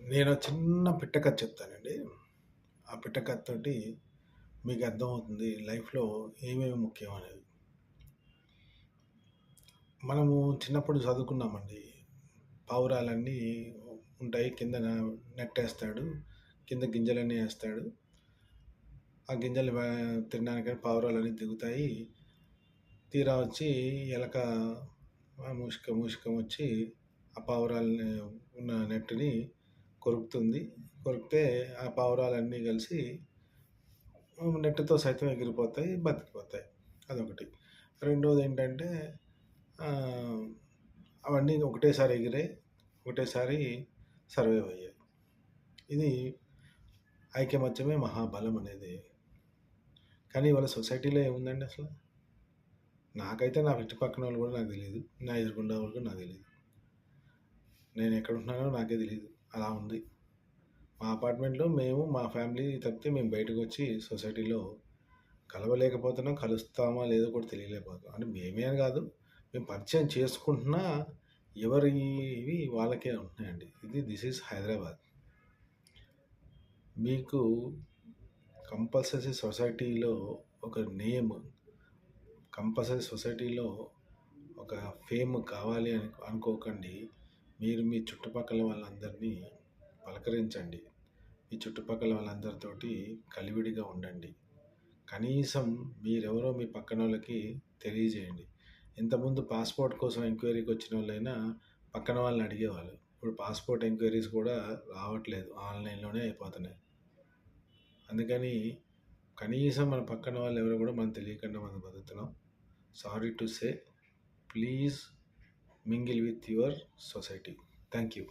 నేను చిన్న పిట్ట కథ చెప్తానండి. ఆ పిట్ట కథతోటి మీకు అర్థమవుతుంది లైఫ్‌లో ఏమేమి ముఖ్యం అనేది. మనము చిన్నప్పుడు చదువుకున్నామండి. పావురాలన్నీ ఉంటాయి. కిందన నెట్టేస్తాడు. కింద గింజలన్నీ ఏస్తాడు. ఆ గింజలు తినడానికని పావురాలన్నీ దిగుతాయి. తీరా వచ్చి ఎలక మూషికం వచ్చి ఆ పావురాలని ఉన్న నెట్టుని కొరుకుతుంది. కొరికితే ఆ పావురాలన్నీ కలిసి నెట్‌తో సైతం ఎగిరిపోతాయి, బతికిపోతాయి. అదొకటి. రెండోదేంటంటే ఆహ్, అవన్నీ ఒకటేసారి ఎగిరాయి. ఒకటేసారి సర్వైవ్ అయ్యాయి. ఇది ఐకమత్యమే మహాబలం అనేది. కానీ ఇవాళ సొసైటీలో ఏముందండి అసలు? నాకైతే నా ఇంటి పక్కనోళ్ళు కూడా నాకు తెలీదు. నా ఎదురుగుండా వాళ్ళు కూడా నాకు తెలీదు. నేను ఎక్కడుంటున్నానో నాకే తెలీదు. అలా ఉంది. మా అపార్ట్మెంట్‌లో మేము, మా ఫ్యామిలీ తప్పితే మేము బయటకొచ్చి సొసైటీలో కలవలేకపోతున్నాం. కలుస్తామా లేదో కూడా తెలియలేకపోతున్నాం. అంటే మేమే అని కాదు. మేము పరిచయం చేసుకుంటున్నా ఎవరివి వాళ్ళకే ఉంటున్నాయండి. This is Hyderabad. మీకు కంపల్సరీ సొసైటీలో ఒక నేమ్, కంపల్సరీ సొసైటీలో ఒక ఫేమ్ కావాలి అని అనుకోకండి. మీరు మీ చుట్టుపక్కల వాళ్ళందరినీ పలకరించండి. మీ చుట్టుపక్కల వాళ్ళందరితోటి కలివిడిగా ఉండండి. కనీసం మీరెవరో మీ పక్కనోళ్ళకి తెలియజేయండి. ఇంతకుముందు పాస్‌పోర్ట్ కోసం ఎంక్వైరీకి వచ్చినోళ్ళైనా పక్కన వాళ్ళని అడిగేవాళ్ళు. ఇప్పుడు పాస్‌పోర్ట్ ఎంక్వైరీస్ కూడా రావట్లేదు. ఆన్‌లైన్‌లోనే అయిపోతున్నాయి. అందుకని కనీసం మన పక్కన వాళ్ళు ఎవరో కూడా మనకు తెలియకుండా మనం బతుకుతున్నాం. Sorry to say, please mingle with your society. Thank you.